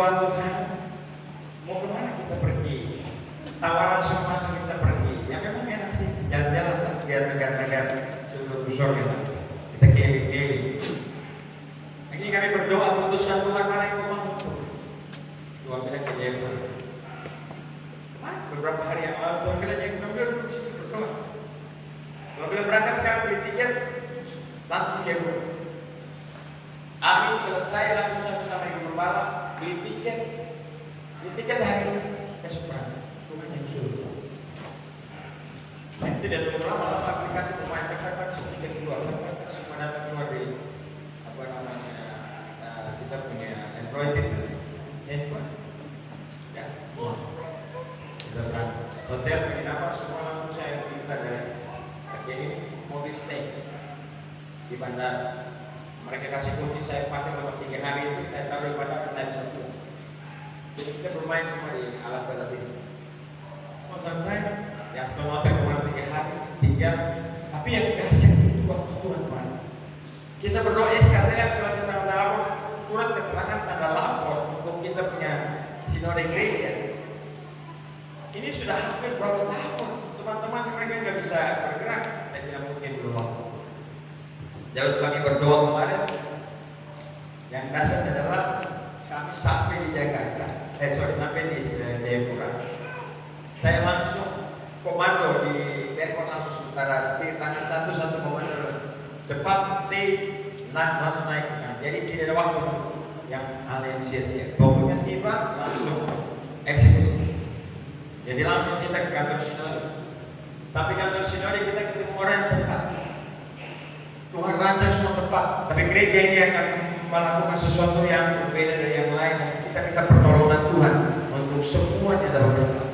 berdoa, Tuhan, mau kemana kita pergi? Tawaran semua masa kita pergi. Ya memang enak sih, jalan-jalan lihat negara-negara seluruh besar gitu. Kita keliling-keliling. Ini kami berdoa putuskan Tuhan mana yang mau. Tuhan bilang ke Jepang. Beberapa hari yang lalu Tuhan bilang Jepang berdoa. Tuhan bilang berangkat sekarang beli tiket, langsung Jepang. Amin, selesai langsung sama-sama yang gembala beli tiket. Beli tiket hari ini besok berangkat. Tuhan yang suruh. Yang tidak tunggu lama aplikasi pemain kakak sedikit keluar, semua data keluar dari apa namanya kita punya Android itu, handphone, ya. Sudah berangkat. Hotel bikin apa semua langsung saya minta dari jadi mobil stay di bandara. Mereka kasih kunci saya pakai selama 3 hari itu saya taruh di bandara naik satu. Jadi kita bermain semua di alat berat ini. Maksud saya yang setelah hotel kemarin 3 hari, 3, tapi yang kasih itu waktu Tuhan mana? Kita berdoa SKTR surat tanda lapor, surat keterangan tanda lapor untuk kita punya sinode gereja. Ini sudah hampir berapa tahun, teman-teman mereka nggak bisa bergerak. Saya bilang mungkin belum waktu. Jauh kami berdoa kemarin, yang dasar adalah kami sampai di Jakarta, sampai di Jayapura. Saya langsung komando di Airport langsung sementara stay tanggal 1 komando cepat stay langsung naik. Nah, jadi tidak ada waktu yang hal yang sia-sia. Pokoknya tiba langsung eksekusi. Jadi langsung kita ke kantor sinode. Tapi kantor sinode kita ketemu orang yang tepat. Tuhan rancang semua tepat. Tapi gereja ini akan melakukan sesuatu yang berbeda dari yang lain. Kita minta pertolongan Tuhan untuk semuanya dalam tempat.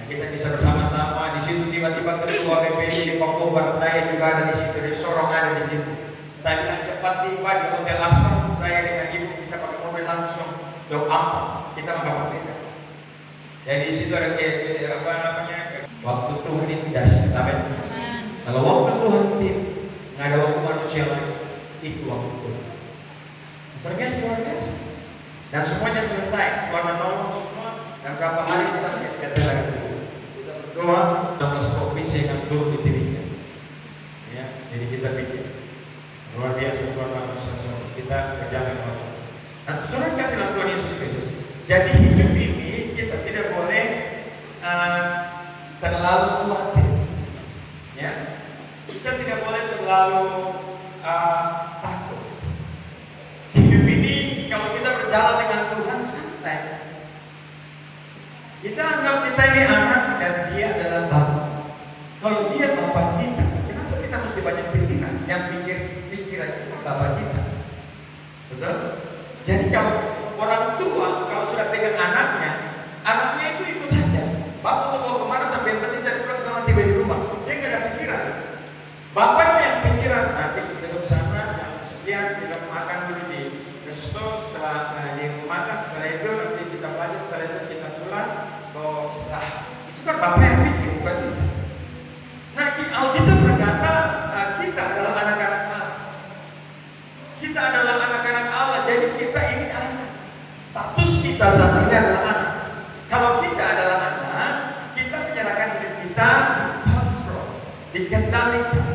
Kita bisa bersama-sama di situ tiba-tiba ketua PPD di Papua Barat Daya juga ada di situ, di Sorong ada di situ. Saya bilang cepat tiba di Hotel Aspen, saya dengan ibu kita pakai mobil langsung ke Ampang, kita menghadap mereka. Jadi di situ ada apa namanya waktu Tuhan itu dahsyat, amin. Kalau waktu Tuhan itu nggak ada waktu manusia lain, itu waktu Tuhan. Pergian luar biasa. Dan semuanya selesai, Tuhan menolong semua. Dan berapa hari kita punya sekali lagi. Doa dalam provinsi yang turun di dirinya, ya. Jadi kita pikir luar biasa Tuhan manusia kita berjalan dengan. Dan Saudara kasih dalam Tuhan Yesus Kristus. Jadi hidup ini kita tidak boleh terlalu khawatir, ya. Kita tidak boleh terlalu takut. Hidup ini kalau kita berjalan dengan Tuhan santai. Kita anggap kita ini anak dan dia adalah bapak. Kalau dia bapak kita, kenapa kita mesti banyak pikiran? Yang pikiran itu bapak kita. Betul? Jadi kalau orang tua kalau sudah pegang anaknya itu ikut saja. Bapak mau kemana sampai yang penting saya pulang sama tiba di rumah. Dia nggak ada pikiran. Bapaknya yang pikiran. Nanti kita ke sana, sekian kita makan dulu di resto, setelah dia makan, setelah itu nanti kita belajar, setelah itu kita pulang. Setelah itu kan bapak yang pikir bukan kita. Nah, Alkitab berkata kita adalah anak-anak Allah. Kita adalah anak-anak Allah. Jadi kita ini anak. Status kita saat ini adalah anak. Kalau kita adalah anak, kita menyerahkan hidup kita kontrol, dikendalikan,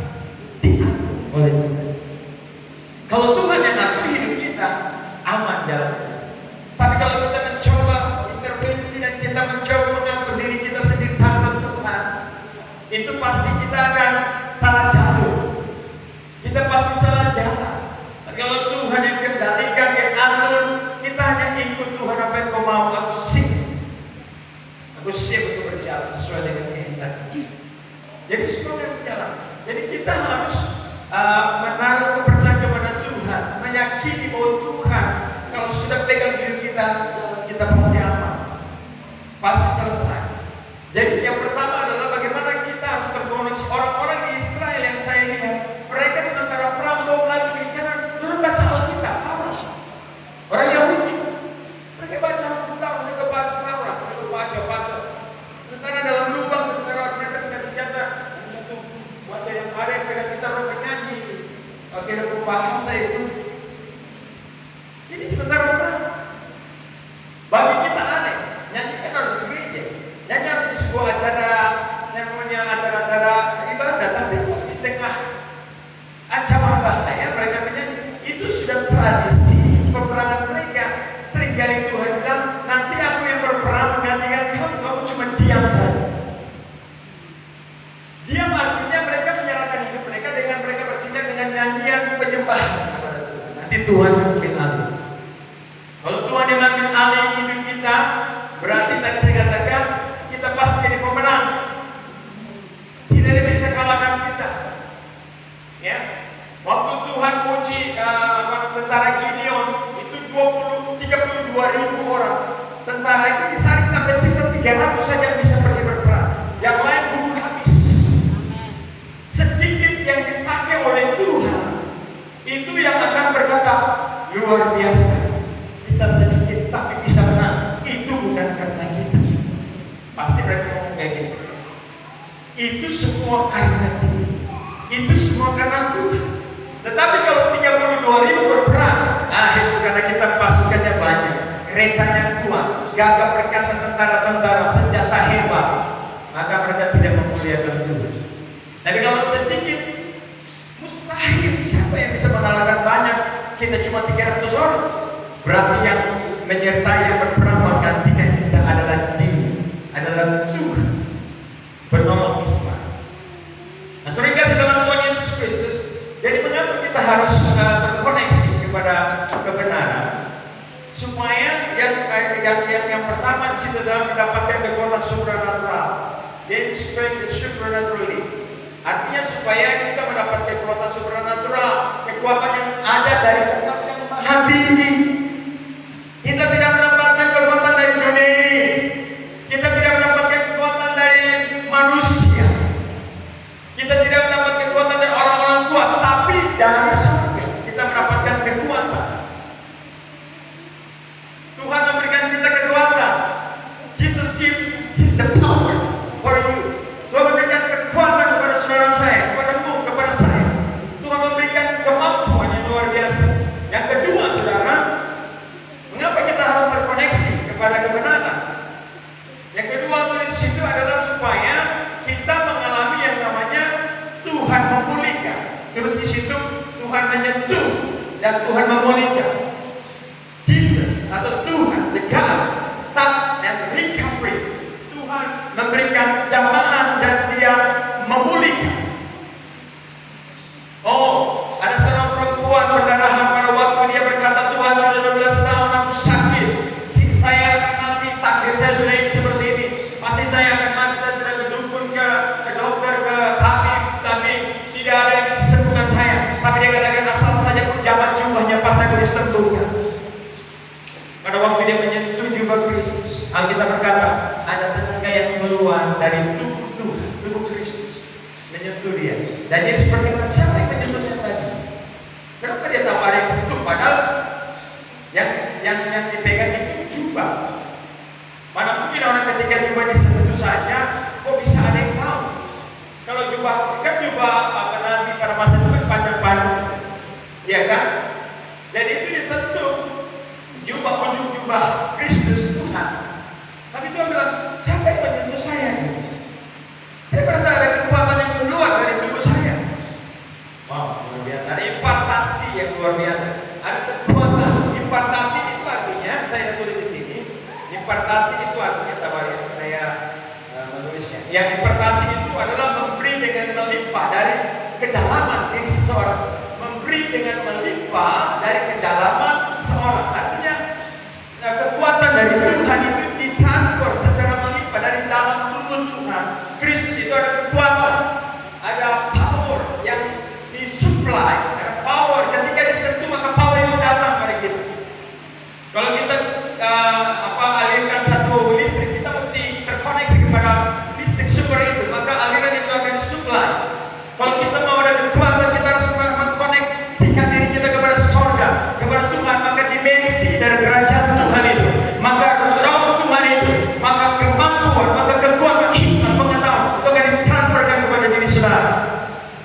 diatur oleh Tuhan. Kalau Tuhan yang atur hidup kita, aman jalannya. Tapi kalau kita mencoba intervensi dan kita mencoba mengatur diri kita sendiri tanpa Tuhan, itu pasti kita akan salah jalur. Kita pasti salah jalan. Tapi kalau Tuhan yang kendalikan, yang atur, kita hanya ikut Tuhan apa yang kau mau. Aku siap untuk berjalan sesuai dengan kehendak. Jadi semua yang berjalan. Jadi kita harus menaruh kepercayaan kepada Tuhan, meyakini bahwa Tuhan kalau sudah pegang diri kita, kita pasti aman, pasti selesai. Jadi yang pertama adalah bagaimana kita harus terkoneksi. Orang-orang di Israel yang saya lihat, mereka sementara perang bom lagi kiri kanan, turun baca Alkitab. Orang Yahudi, mereka baca Alkitab, mereka baca Taurat, mereka baca. Sementara dalam lubang, sementara mereka punya senjata, satu wajah yang ada yang pegang kita mereka nyanyi, akhirnya berbahasa itu. Jadi sementara perang, sudah tradisi peperangan mereka. Seringkali Tuhan bilang, nanti aku yang berperang menggantikan kamu, kamu cuma diam saja. Diam artinya mereka menyerahkan hidup mereka dengan mereka bertindak dengan nyanyian penyembahan kepada Tuhan. Nanti Tuhan ambil alih. Kalau Tuhan yang ambil alih hidup kita, berarti tadi saya katakan kita pasti jadi pemenang. Tidak ada yang bisa kalahkan kita. Ya, waktu Tuhan uji tentara Gideon itu 32.000 orang. Tentara itu disaring sampai sisa 300 saja yang bisa pergi berperang. Yang lain gugur habis. Sedikit yang dipakai oleh Tuhan itu yang akan berkata luar biasa. Kita sedikit tapi bisa menang. Itu bukan karena kita. Pasti mereka ngomong kayak gitu. Itu semua karena Tuhan. Itu semua karena Tuhan. Tetapi kalau 32.000 berperang, itu karena kita pasukannya banyak, keretanya kuat, gagah perkasa tentara-tentara, senjata hebat, maka mereka tidak memuliakan Tuhan. Tapi kalau sedikit, mustahil. Siapa yang bisa mengalahkan banyak? Kita cuma 300 orang. Berarti yang menyertai yang berperang menggantikan kita adalah Dia, adalah Tuhan. Penolong Islam. Nah, saudara kasih dalam Tuhan Yesus Kristus. Jadi mengapa kita harus terkoneksi kepada kebenaran? Supaya yang pertama di situ adalah mendapatkan kekuatan supranatural. Then strength supernaturally. Artinya supaya kita mendapatkan kekuatan supranatural, kekuatan yang ada dari tempat yang maha tinggi. Kita tidak mendapatkan kekuatan dari dunia ini. Kita tidak mendapatkan kekuatan dari manusia. Kita tidak mendapatkan kekuatan dari orang-orang kuat, tapi dari surga kita mendapatkan kekuatan. Tuhan memberikan kita kekuatan. Jesus give His the power for you. Tuhan memberikan kekuatan kepada saudara saya, kepadamu, kepada saya. Tuhan memberikan kemampuan yang luar biasa. Yang kedua, saudara, mengapa kita harus terkoneksi kepada kebenaran? Yang kedua tulis situ adalah supaya kita mengalami yang namanya Tuhan memulihkan. Terus di situ Tuhan menyentuh dan Tuhan memulihkan. Jesus atau Tuhan, the God, touch and recovery. Tuhan memberikan jamahan dan Dia memulihkan. Oh, ada seorang perempuan berdarahan pada waktu dia berkata, Tuhan sudah 12 tahun aku sakit. Saya akan mati, takdir saya sudah seperti ini. Pasti saya akan mati, saya sudah berdukun ke dokter, ke tabib, tapi tidak ada yang bisa sembuhkan saya. Tapi dia katakan asal saja pejabat jubahnya pasti aku disembuhkan. Pada waktu dia menyentuh jubah Kristus, Alkitab berkata ada tenaga yang keluar dari tubuh Kristus menyentuh dia. Dan dia seperti siapa yang menyentuh saya tadi? Kenapa dia tahu ada yang sentuh? Padahal yang dipegang itu jubah. Mana mungkin orang ketika jubah disentuh saja, kok bisa ada yang tahu? Kalau jubah, kan jubah Nabi pada masa itu kan panjang-panjang, ya kan? Jadi itu disentuh ujung jubah Kristus Tuhan. Tapi Tuhan bilang, siapa yang menyentuh saya? Saya merasa ada kekuatan yang keluar dari tubuh saya. Wow, luar biasa. Ada impartasi yang luar biasa. Ada kekuatan. Impartasi itu artinya, saya tulis di sini. Impartasi itu artinya, sabar ya, saya menulisnya. Yang impartasi itu adalah memberi dengan melimpah dari kedalaman diri seseorang. Memberi dengan melimpah dari kedalaman seseorang. Artinya kekuatan dari Tuhan itu ditransfer secara melimpah dari dalam tubuh Tuhan. Kristus itu ada kekuatan, ada power yang disupply, ada power. Ketika disentuh maka power itu datang pada kita. Kalau kita alirkan satu listrik, kita mesti terkoneksi kepada listrik super itu, maka aliran itu akan disupply. Kalau kita mau ada kekuatan, kita harus mengkoneksikan diri kita kepada surga, kepada Tuhan, maka dimensi dari kerajaan Tuhan itu, maka roh Tuhan itu, maka kemampuan, maka kekuatan hikmat pengetahuan itu akan ditransferkan kepada diri saudara.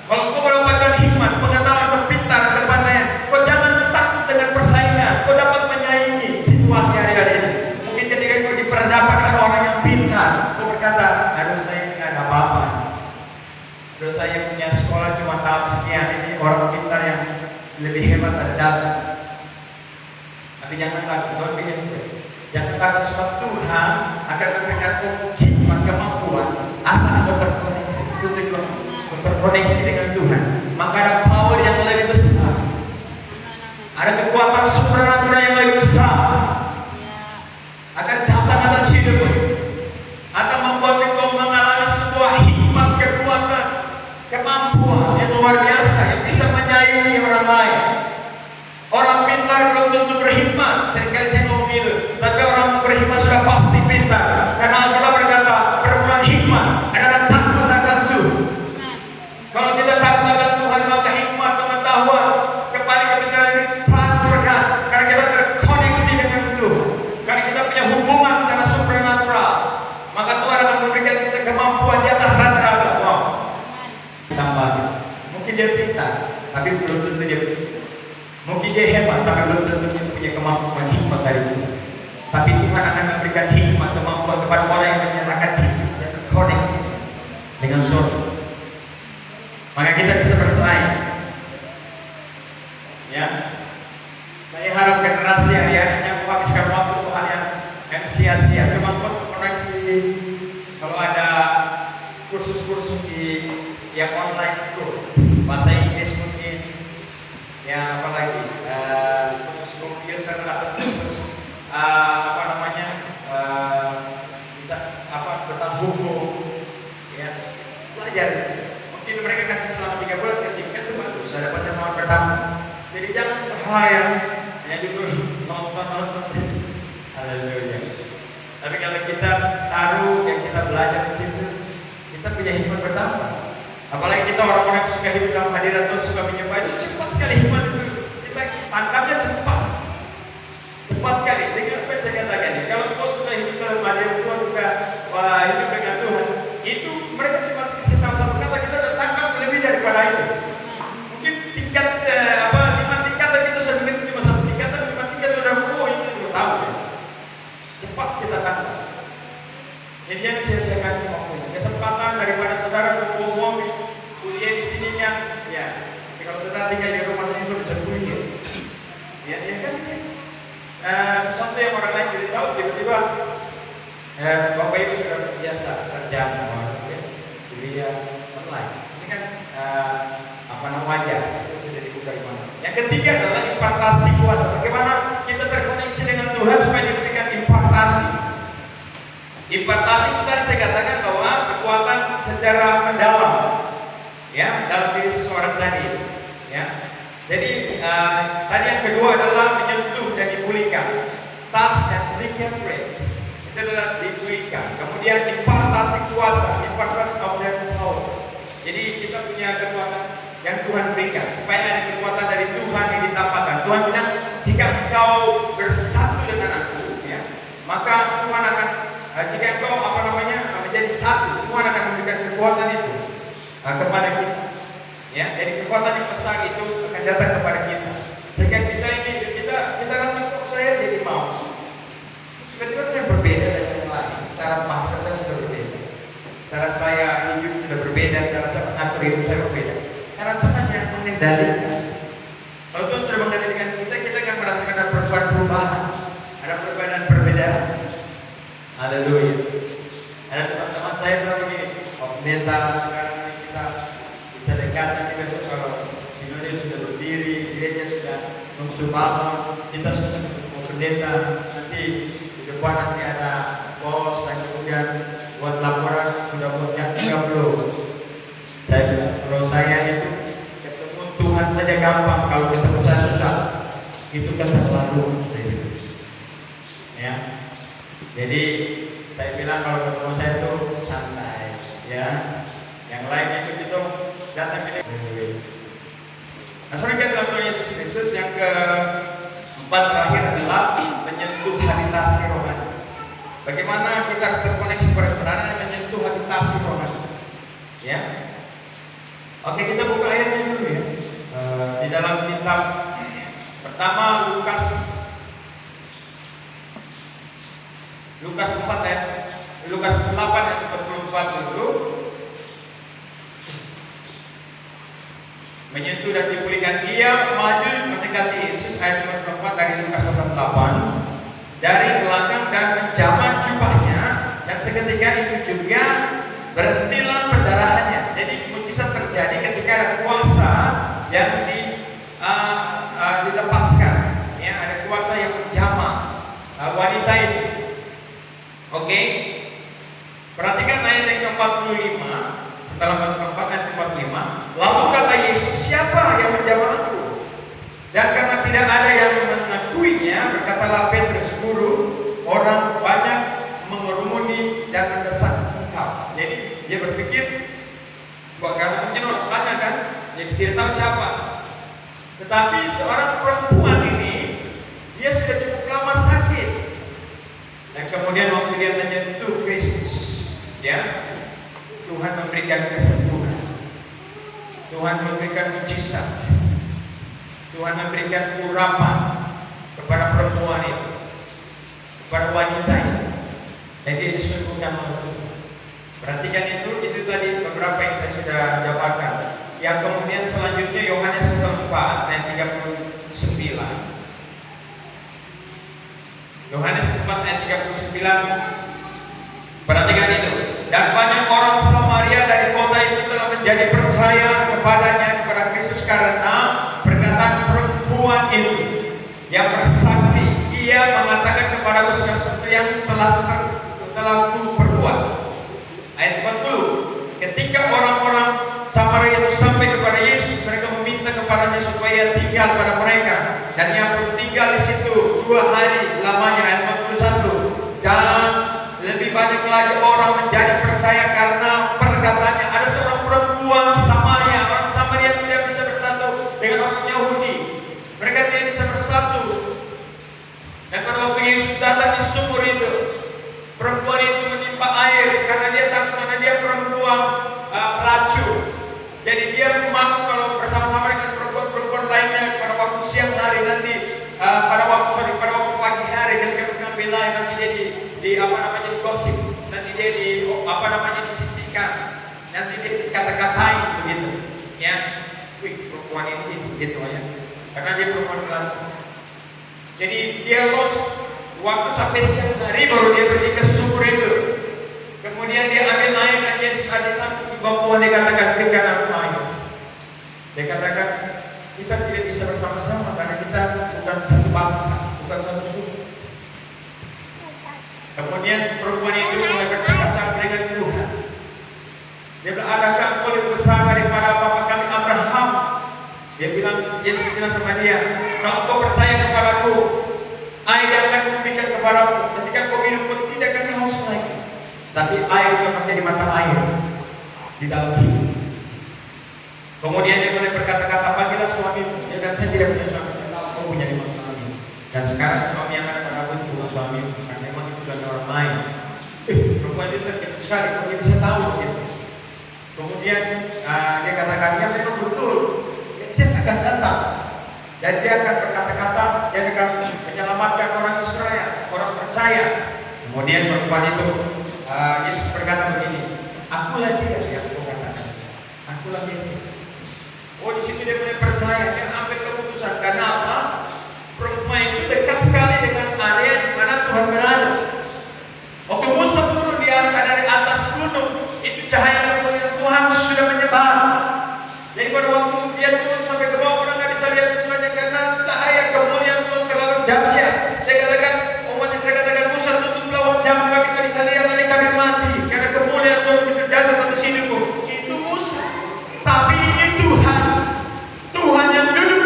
Kalau kau mendapatkan hikmat, pengetahuan, kepintaran, kepandaian, kau jangan takut dengan persaingan, kau dapat menyaingi situasi hari-hari ini. Mungkin ketika kau diperhadapkan dengan orang yang pintar, kau berkata, aduh saya nggak ada apa-apa. Terus saya punya sekolah cuma tahun sekian, ini orang pintar yang lebih hebat ada data. Tapi jangan takut, don't be afraid. Jangan takut sebab Tuhan akan memberikan hikmat kemampuan asal Anda berkoneksi itu dengan berkoneksi dengan Tuhan. Maka ada power yang lebih besar, ada kekuatan supernatural yang lebih besar akan datang atas hidupmu, akan membuat engkau mengalami sebuah hikmat, kekuatan, kemampuan yang luar biasa yang bisa menyaingi orang lain. Orang pintar belum tentu berhikmat. Seringkali saya ngomong gitu, tapi orang berhikmat sudah pasti pintar. Karena Alkitab berkata, permulaan hikmat adalah takut akan Tuhan. Kalau kita takut akan Tuhan, maka hikmat, pengetahuan, kembali kepada peraturan. Karena kita terkoneksi dengan Tuhan. Karena kita punya hubungan secara supernatural, maka Tuhan akan memberikan kita kemampuan di atas rata-rata. Wow. Tambah. Mungkin dia pintar, tapi belum tentu dia pintar. Mungkin dia hebat, tapi belum tentu dia punya kemampuan hikmat dari Tuhan. Tapi Tuhan akan memberikan hikmat, kemampuan kepada orang yang menyerahkan diri, yang terkoneksi dengan surga. Maka kita bisa bersaing. Ya, saya harap generasi yang menghabiskan waktu untuk hal yang sia-sia. Cuma koneksi. Kalau ada kursus-kursus yang online itu, bahasa Inggris mungkin. Ya apalagi khusus komputer atau khusus bisa tentang hukum, ya belajar di sini. Mungkin mereka kasih selama 3 bulan sertifikat itu bagus, ada pertemuan pertama. Jadi jangan berhayal hanya dulu nonton. Haleluya. Tapi kalau kita taruh yang kita belajar di situ, kita punya hikmat bertambah. Apalagi kita orang-orang suka hidup dalam hadirat Tuhan, suka menyembah, itu cepat sekali hikmat itu. Kita tangkapnya cepat sekali. Dengan apa yang saya katakan ini, kalau kau sudah hidup dalam hadirat Tuhan, suka hidup dengan Tuhan, itu mereka cuma kasih tahu satu kata, kita sudah tangkap lebih daripada itu. Mungkin tingkat 5 tingkatan kita sudah begitu, cuma 1 tingkatan, 5 tingkatan sudah itu sudah tahu. Ya. Cepat kita tangkap. Jadi yang sia-siakan waktunya. Kesempatan daripada saudara berbohong kuliah di sininya, ya. Kalau saudara tinggal di rumah itu bisa kuliah. Ya kan? Sesuatu yang orang lain tidak tahu, tiba-tiba Bapak Ibu sudah biasa sarjana, kuliah online. Ini kan wajah itu sudah dibuka di mana. Yang ketiga adalah impartasi kuasa. Bagaimana kita terkoneksi dengan Tuhan supaya diberikan impartasi. Impartasi itu tadi saya katakan bahwa kekuatan secara mendalam, ya, dalam diri seseorang tadi, ya. Jadi tadi yang kedua adalah menyentuh dan dipulihkan, touch and recovery, itu adalah dipulihkan. Kemudian impartasi kuasa, impartasi of the power. Jadi kita punya kekuatan yang Tuhan berikan, supaya ada kekuatan dari Tuhan yang ditampakkan. Tuhan bilang, jika engkau bersatu dengan aku, ya, maka Tuhan akan jika engkau menjadi satu, Tuhan akan memberikan kekuatan itu kepada kita. Ya, jadi kekuatan yang besar itu akan datang kepada kita. Sehingga kita rasa kok saya jadi mau. Tiba-tiba saya berbeda dengan yang lain. Cara bahasa saya sudah berbeda. Cara saya hidup sudah berbeda. Cara saya mengatur hidup saya berbeda. Karena Tuhan yang mengendalikan. Kalau Tuhan sudah mengendalikan kita akan merasakan ada perubahan. Ada perbedaan. Haleluya. Ada teman-teman saya bilang begini, pendeta sekarang ini kita bisa dekat, nanti besok kalau Indonesia sudah berdiri, gereja sudah mengsumbang, kita susah ketemu pendeta, nanti di depan nanti ada bos dan kemudian buat laporan sudah buat yang 30. Saya bilang, kalau saya itu ketemu Tuhan saja gampang, kalau ketemu saya susah, itu kan terlalu. Ya. Jadi saya bilang kalau ketemu saya itu santai, ya. Yang lainnya itu datang ke sini. Nah, saudara dalam Tuhan Yesus Kristus, yang keempat terakhir adalah menyentuh habitasi rohani. Bagaimana kita harus terkoneksi kepada kebenaran dan menyentuh habitasi rohani. Ya. Oke, kita buka ayatnya dulu ya. Di dalam kitab pertama Lukas 4 ya. Lukas 8 ayat 44 dulu. Menyentuh dan dipulihkan, ia maju Lukas pasal 8, dari belakang dan menjamah jubahnya, dan seketika itu juga berhentilah pendarahannya. Jadi bisa terjadi ketika ada kuasa yang dilepaskan, ya, ada kuasa yang menjamah wanita itu. Oke, perhatikan ayat yang ke-45. Setelah ke-4 ayat 45, lalu kata Yesus, siapa yang menjamah aku? Dan karena tidak ada yang mengakuinya, berkatalah Petrus, Guru, orang banyak mengerumuni dan mendesak engkau. Jadi dia berpikir, karena mungkin orang banyak kan, jadi tidak tahu siapa. Tetapi seorang perempuan ini, dia sudah cukup lama sakit. Dan kemudian waktu dia menyentuh Kristus, ya, Tuhan memberikan kesembuhan, Tuhan memberikan mujizat, Tuhan memberikan urapan kepada perempuan itu, kepada wanita itu. Jadi disembuhkan oleh Tuhan. Perhatikan itu tadi beberapa yang saya sudah jabarkan. Yang kemudian selanjutnya Yohanes pasal 4 ayat 39. Yohanes 4 ayat 39. Perhatikan itu. Dan banyak orang Samaria dari kota itu telah menjadi percaya kepadanya, kepada Kristus, karena perkataan perempuan itu yang bersaksi, ia mengatakan kepadaku segala sesuatu yang telah ku perbuat. Ayat 40. Ketika orang-orang Samaria itu sampai kepada Yesus, mereka meminta kepadanya supaya tinggal pada mereka, dan ia pun tinggal di situ 2 hari lamanya. Ayat 41. Dan lebih banyak lagi orang menjadi percaya karena perkataannya. Ada seorang perempuan Samaria. Orang Samaria tidak bisa bersatu dengan orang Yahudi. Mereka tidak bisa bersatu. Dan pada waktu Yesus datang di sumur itu, perempuan itu menimpa air karena dia takut, karena dia perempuan pelacur. Jadi dia mau kalau bersama-sama dengan perempuan-perempuan lainnya pada waktu siang hari nanti, pada waktu pagi hari ketika mengambil air, nanti dia digosip, nanti dia disisihkan, nanti dia dikata-katain begitu, ya. Wih, perempuan ini gitu ya, karena dia perempuan pelacur. Jadi dia waktu sampai siang hari baru dia pergi ke sumur itu. Kemudian dia ambil air dan Yesus ada sampai di bawah, dia katakan, berikan aku air. Dia katakan, kita tidak bisa bersama-sama karena kita bukan satu bangsa, bukan satu suku. Kemudian perempuan itu mulai bercakap-cakap dengan Tuhan. Dia bilang, adakah engkau lebih besar daripada bapa kami Abraham? Yesus bilang sama dia, kalau kau percaya kepadaku, air yang akan kuberikan kepadamu, ketika kau minum pun tidak akan haus lagi, tapi air itu akan menjadi mata air di dalam hidup. Kemudian dia mulai berkata-kata, bagilah suamimu. Dia bilang, saya tidak punya suami, saya tahu kau punya 5 suami. Dan sekarang suami yang ada pada aku itu bukan suami, karena memang itu dari orang lain. Perempuan itu terkejut sekali, kalau saya tahu begitu. Kemudian dia katakan, ya memang betul, Yesus akan datang. Dan dia akan berkata-kata, dia akan menyelamatkan orang Israel, orang percaya. Kemudian perempuan itu, Yesus berkata begini, akulah dia yang kau katakan, akulah Yesus. Oh, di situ dia mulai percaya, dia ambil keputusan. Karena apa? Perempuan itu dekat sekali dengan area di mana Tuhan berada. Waktu Musa turun dari atas gunung, itu cahaya kemuliaan Tuhan sudah menyebar. Jadi pada waktu dia turun sampai ke bawah, orang nggak bisa lihat Tuhannya karena cahaya kemuliaan Tuhan terlalu dahsyat. Dia katakan, umat Israel katakan, Musa tutuplah wajahmu, kami tidak bisa lihat, nanti kami mati karena kemuliaan Tuhan itu dahsyat atas hidupku. Itu Musa, tapi ini Tuhan yang duduk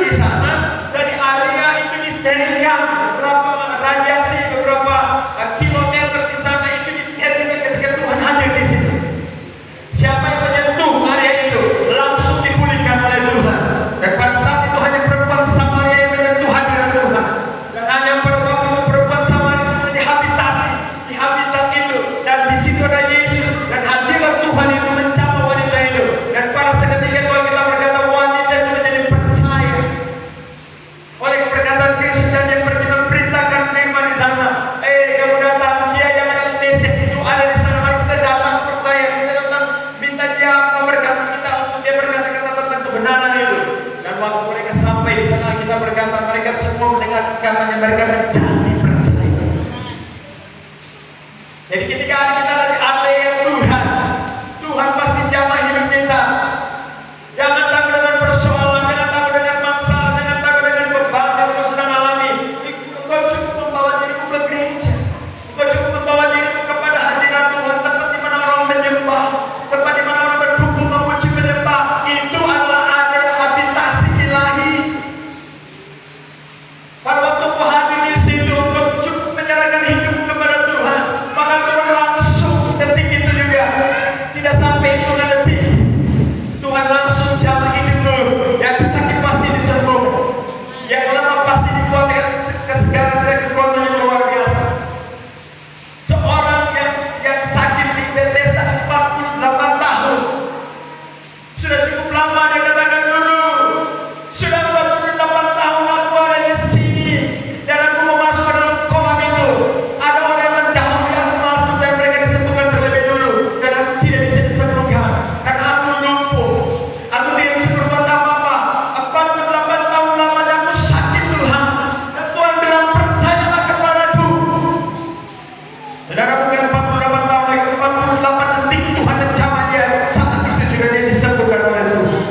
semua mendengar katanya mereka menjadi percaya. Jadi ketika kita ada yang Tuhan, Tuhan pasti jamah hidup kita. Jangan takut dengan persoalan, jangan takut dengan masalah, jangan takut dengan beban yang kau sedang alami. Kau cukup membawa dirimu ke gereja, kau cukup membawa dirimu kepada hadirat Tuhan, tempat di mana orang menyembah, tempat di mana orang berkumpul memuji menyembah. Itu adalah ada habitasi ilahi. Pada waktu kau hadir di situ, kau cukup menyerahkan hidupmu kepada Tuhan, maka Tuhan langsung detik itu juga, tidak sampai hitungan detik, Tuhan langsung jamah hidupmu. Yang sakit pasti disembuh, yang lemah pasti dikuatkan kesegaran dan kekuatan yang luar biasa. Seorang yang sakit di Bethesda 48 tahun, sudah cukup lama dia katakan dulu, sudah 48 tahun aku ada di sini dan aku mau masuk ke dalam kolam itu. Ada orang yang mendahului aku masuk dan mereka disembuhkan terlebih dulu, dan aku tidak bisa disembuhkan karena aku lumpuh. Aku tidak bisa berbuat apa-apa. 48 tahun lamanya aku sakit Tuhan, dan Tuhan bilang percayalah kepadaku. Saudara, bukan 48 tahun lagi, 48 detik Tuhan menjamah dia. Saat itu juga dia disembuhkan oleh Tuhan.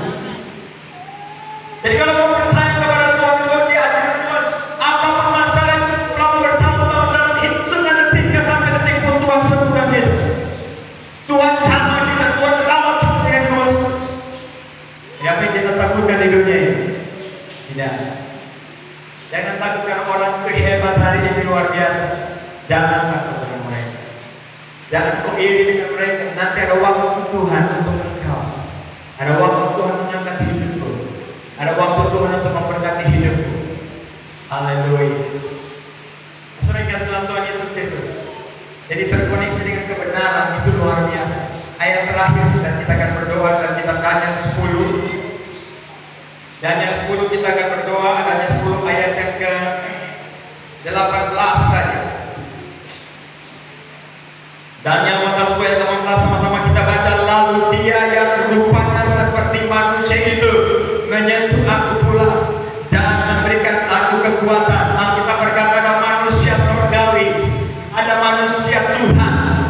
Jadi kalau kau percaya kepada Tuhan, kau dihadiri Tuhan, apapun masalah yang selama bertahun-tahun dalam hitungan detik sampai detik pun Tuhan sembuhkan dia. Tuhan jamah kita, Tuhan rawat kita dengan kuasa. Siapa yang kita takutkan di dunia ini? Tidak. Jangan takutkan orang kehebat hari ini luar biasa. Jangan takut dengan mereka. Jangan kau iri dengan mereka. Nanti ada waktu Tuhan untuk engkau. Ada waktu Tuhan mengangkat hidupmu. Ada waktu Tuhan untuk memberkati hidupmu. Haleluya. Saudara yang kasih dalam Tuhan Yesus Kristus. Jadi terkoneksi dengan kebenaran itu luar biasa. Ayat terakhir dan kita akan berdoa dan kita Daniel 10. Daniel 10 kita akan berdoa. Daniel 10 ayat yang ke 18 saja. Daniel